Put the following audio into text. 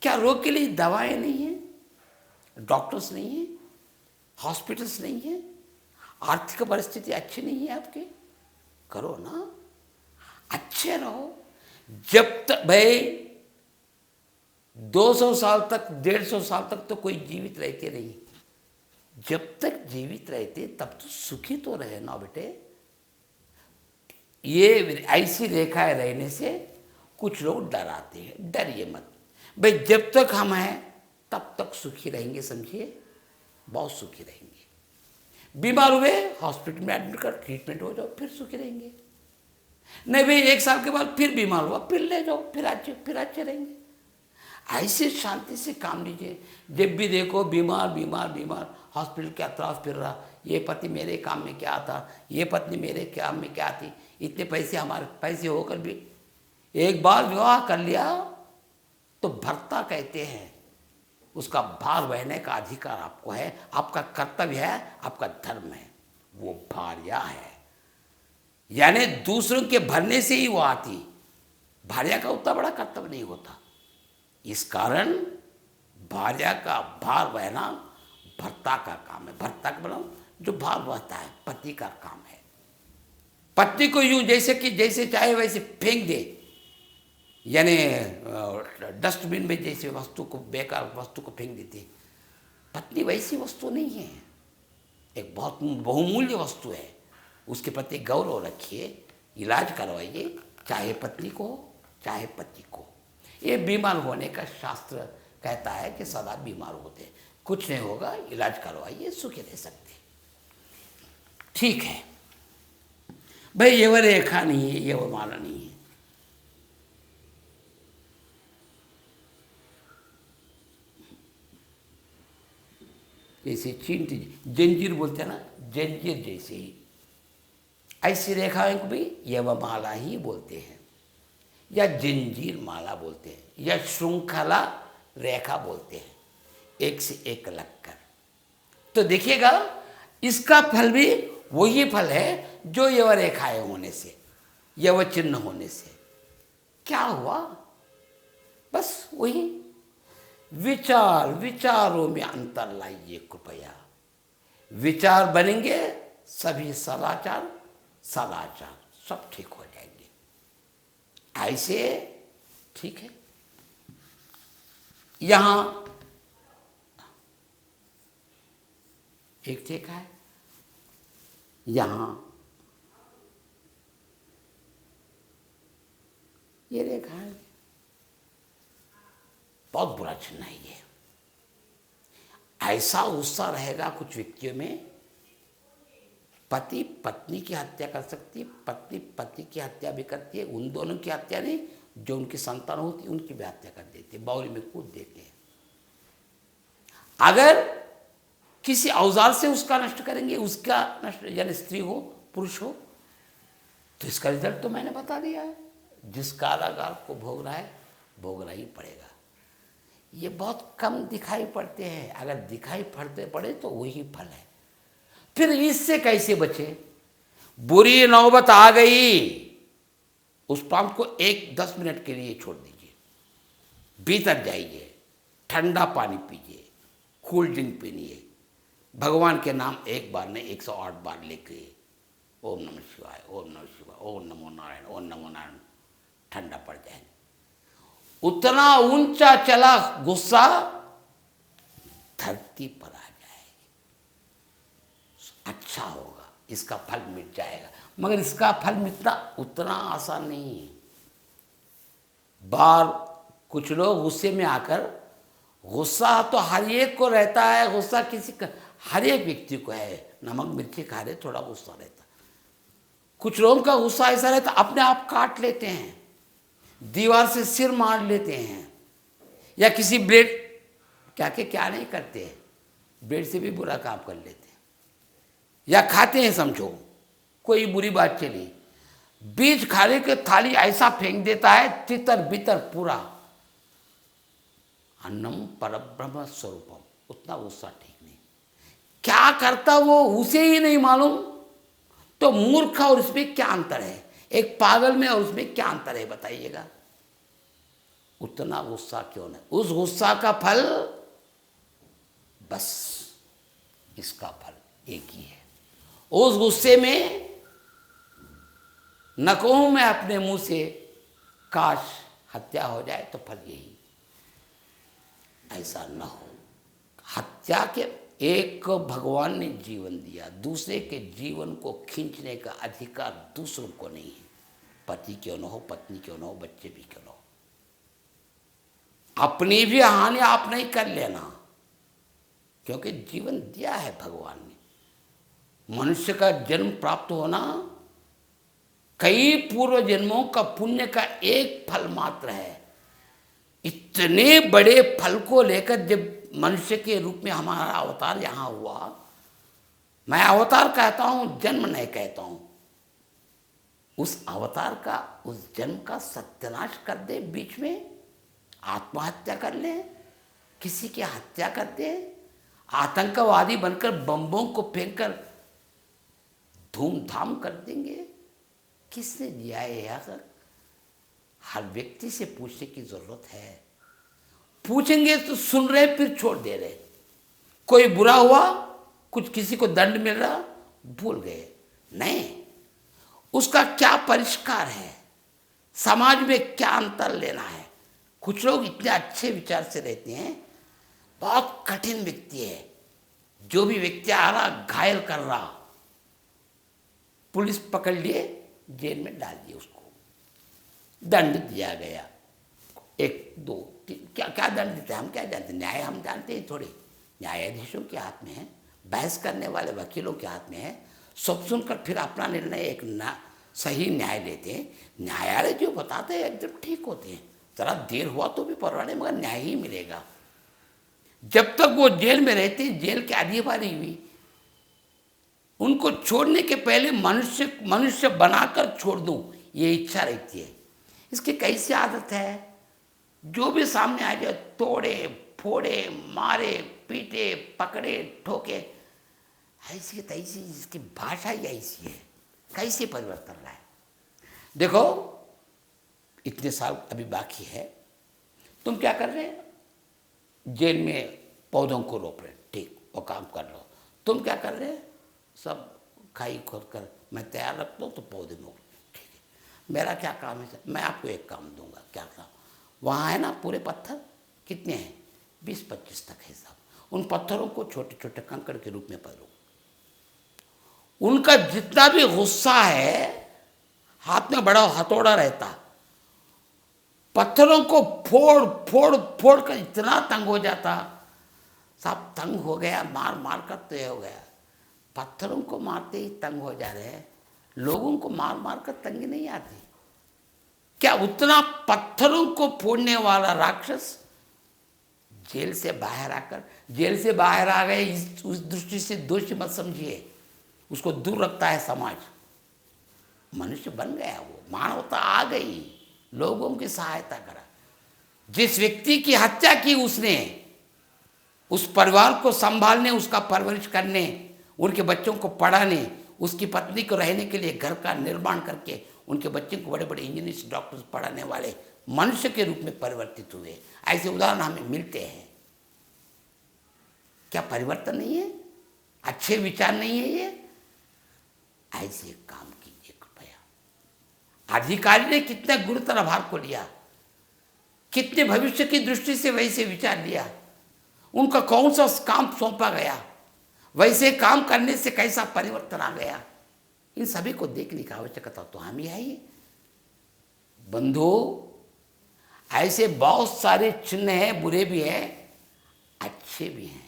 क्या रोग के लिए दवाएं नहीं है, डॉक्टर्स नहीं है, हॉस्पिटल्स नहीं है, आर्थिक परिस्थिति अच्छी नहीं है आपके? करो ना, अच्छे रहो। जब तक भाई 200 साल तक, 150 साल तक तो कोई जीवित रहते नहीं। जब तक जीवित रहते तब तो सुखी तो रहे ना बेटे। ये ऐसी रेखाएं रहने से कुछ लोग डराते हैं, डरिए मत भाई। जब तक हम हैं तब तक सुखी रहेंगे, समझिए, बहुत सुखी रहेंगे। बीमार हुए हॉस्पिटल में एडमिट कर, ट्रीटमेंट हो जाओ, फिर सुखी रहेंगे। नहीं भाई 1 साल के बाद फिर बीमार हुआ, फिर ले जाओ, फिर अच्छे रहेंगे। ऐसे शांति से काम लीजिए। जब भी देखो बीमार बीमार बीमार, हॉस्पिटल के अतराफ फिर रहा, ये पति मेरे काम में क्या था, ये पत्नी मेरे काम में क्या थी, इतने पैसे हमारे पैसे होकर भी। एक बार विवाह कर लिया तो भर्ता कहते हैं, उसका भार बहने का अधिकार आपको है, आपका कर्तव्य है, आपका धर्म है। वो भार्या है, यानी दूसरों के भरने से ही वो आती। भार्या का उतना बड़ा कर्तव्य नहीं होता। इस कारण भार्या का भार बहना भर्ता का काम है। भर्ता का मतलब जो भार बहता है, पति का काम है। पत्नी को यूं जैसे चाहे वैसे फेंक दे, यानी डस्टबिन में जैसे वस्तु को, बेकार वस्तु को फेंक देती, पत्नी वैसी वस्तु नहीं है, एक बहुत बहुमूल्य वस्तु है। उसके प्रति गौरव रखिए, इलाज करवाइए, चाहे पत्नी को चाहे पति को। ये बीमार होने का शास्त्र कहता है कि सदा बीमार होते, कुछ नहीं होगा, इलाज करवाइए, सुखी रह सकते। ठीक है भाई, ये वो रेखा नहीं है, ये वो माला नहीं है। जैसे चींटी, जंजीर बोलते हैं ना, जंजीर जैसे ही, ऐसी रेखाओं को भी यवमाला ही बोलते हैं, या जंजीर माला बोलते हैं, या श्रृंखला रेखा बोलते हैं, एक से एक लगकर। तो देखिएगा, इसका फल भी वही फल है जो यव रेखाएं होने से, यव चिन्ह होने से। क्या हुआ? बस वही विचारों में अंतर लाइए कृपया। विचार बनेंगे, सभी सदाचार सब ठीक हो जाएंगे। ऐसे ठीक है। यहां एक रेखा है, यहां ये रेखा है, बहुत बुरा चिन्ह है ये। ऐसा उत्साह रहेगा कुछ व्यक्तियों में, पति पत्नी की हत्या कर सकती है, पत्नी पति की हत्या भी करती है। उन दोनों की हत्या नहीं, जो उनकी संतान होती है उनकी भी हत्या कर देते हैं, बावली में कूद देते हैं। अगर किसी औजार से उसका नष्ट करेंगे, उसका नष्ट, यानी स्त्री हो पुरुष हो, तो इसका रिजल्ट तो मैंने बता दिया है। जिस कारागार को भोगना है, भोगना ही पड़ेगा। ये बहुत कम दिखाई पड़ते हैं, अगर दिखाई पड़े तो वही फल है। फिर इससे कैसे बचे? बुरी नौबत आ गई, उस पाम को 10 मिनट के लिए छोड़ दीजिए, भीतर जाइए, ठंडा पानी पीजिए, कूल ड्रिंक पीनिए, भगवान के नाम एक बार नहीं 108 बार लेके, ओम नमः शिवाय, ओम नमः शिवाय, ओम नमो नारायण, ओम नमो नारायण, ठंडा पड़ जाए। उतना ऊंचा चला गुस्सा, धरती पर आ जाएगी, अच्छा होगा, इसका फल मिट जाएगा। मगर इसका फल मिटना उतना आसान नहीं है। बार कुछ लोग गुस्से में आकर, गुस्सा तो हर एक को रहता है, गुस्सा किसी का, हर एक व्यक्ति को है। नमक मिर्ची खा रहे थोड़ा गुस्सा रहता। कुछ लोगों का गुस्सा ऐसा रहता, अपने आप काट लेते हैं, दीवार से सिर मार लेते हैं, या किसी ब्लेड, क्या नहीं करते हैं, ब्लेड से भी बुरा काम कर लेते हैं, या खाते हैं। समझो कोई बुरी बात चली, बीज खाने के थाली ऐसा फेंक देता है, तितर बितर पूरा। अन्नम परब्रह्म स्वरूपम, उतना गुस्सा ठीक नहीं। क्या करता वो उसे ही नहीं मालूम, तो मूर्ख और उसमें क्या अंतर है? एक पागल में और उसमें क्या अंतर है बताइएगा? उतना गुस्सा क्यों नहीं, उस गुस्सा का फल बस इसका फल एक ही है। उस गुस्से में न कहूं मैं अपने मुंह से काश हत्या हो जाए, तो फल यही, ऐसा न हो। हत्या के एक भगवान ने जीवन दिया, दूसरे के जीवन को खींचने का अधिकार दूसरों को नहीं है। पति क्यों न हो, पत्नी क्यों न हो, बच्चे भी क्यों न हो, अपनी भी हानि आप नहीं कर लेना, क्योंकि जीवन दिया है भगवान ने। मनुष्य का जन्म प्राप्त होना कई पूर्व जन्मों का पुण्य का एक फल मात्र है। इतने बड़े फल को लेकर जब मनुष्य के रूप में हमारा अवतार यहाँ हुआ, मैं अवतार कहता हूँ, जन्म नहीं कहता हूँ, उस अवतार का, उस जन्म का सत्यानाश कर दे, बीच में आत्महत्या कर ले, किसी की हत्या कर दे, आतंकवादी बनकर बम्बों को फेंककर धूमधाम कर देंगे। किसने दिया है यार? हर व्यक्ति से पूछने की जरूरत है। पूछेंगे तो सुन रहे फिर छोड़ दे रहे। कोई बुरा हुआ, कुछ किसी को दंड मिल रहा, भूल गए। नहीं, उसका क्या परिष्कार है, समाज में क्या अंतर लेना है। कुछ लोग इतने अच्छे विचार से रहते हैं, बहुत कठिन व्यक्ति है, जो भी व्यक्ति आ रहा घायल कर रहा, पुलिस पकड़ लिए, जेल में डाल दिया, उसको दंड दिया गया, 1 2 3, क्या क्या दंड देते हैं हम क्या जानते हैं? न्याय हम जानते हैं थोड़ी, न्यायाधीशों के हाथ में है, बहस करने वाले वकीलों के हाथ में है। सब सुनकर फिर अपना निर्णय एक सही न्याय लेते हैं। न्यायालय जो बताते हैं एकदम ठीक होते हैं, जरा देर हुआ तो भी परवाह नहीं, मगर न्याय ही मिलेगा। जब तक वो जेल में रहते हैं, जेल की अधिकारी हुई, उनको छोड़ने के पहले मनुष्य बनाकर छोड़ दूं, ये इच्छा रहती है। इसकी कैसी आदत है, जो भी सामने आ जाए तोड़े फोड़े, मारे पीटे, पकड़े ठोके, ऐसी तैसी, इसकी भाषा ही ऐसी है। कैसे परिवर्तन लाए? देखो, इतने साल अभी बाकी है, तुम क्या कर रहे हैं? जेल में पौधों को रोप रहे, ठीक, वो काम कर लो। तुम क्या कर रहे हैं? सब खाई खोद कर मैं तैयार रखता हूँ तो पौधे में, ठीक है। मेरा क्या काम है? मैं आपको एक काम दूंगा। क्या काम? वहाँ है ना पूरे पत्थर, कितने हैं? 20-25 तक है साहब। उन पत्थरों को छोटे छोटे कंकड़ के रूप में पकड़ो। उनका जितना भी गुस्सा है, हाथ में बड़ा हथौड़ा रहता, पत्थरों को फोड़ फोड़ फोड़ कर इतना तंग हो जाता, सब तंग हो गया, मार मार कर तय हो गया। पत्थरों को मारते ही तंग हो जा रहे हैं, लोगों को मार मार कर तंगी नहीं आती क्या? उतना पत्थरों को फोड़ने वाला राक्षस जेल से बाहर आकर, जेल से बाहर आ गए, उस दृष्टि से दोषी मत समझिए, उसको दूर रखता है समाज। मनुष्य बन गया, वो मानवता आ गई, लोगों की सहायता करा। जिस व्यक्ति की हत्या की उसने, उस परिवार को संभालने, उसका परवरिश करने, उनके बच्चों को पढ़ाने, उसकी पत्नी को रहने के लिए घर का निर्माण करके उनके बच्चे को बड़े बड़े इंजीनियर्स डॉक्टर्स पढ़ाने वाले मनुष्य के रूप में परिवर्तित हुए, ऐसे उदाहरण हमें मिलते हैं। क्या परिवर्तन नहीं है? अच्छे विचार नहीं है ये? ऐसे काम कीजिए कृपया। अधिकारी ने कितना गुरुतर भार को लिया, कितने भविष्य की दृष्टि से वैसे विचार लिया, उनका कौन सा काम सौंपा गया, वैसे काम करने से कैसा परिवर्तन आ गया, इन सभी को देखने की आवश्यकता तो हमें है ही। बंधु, ऐसे बहुत सारे चिन्ह हैं, बुरे भी हैं, अच्छे भी हैं।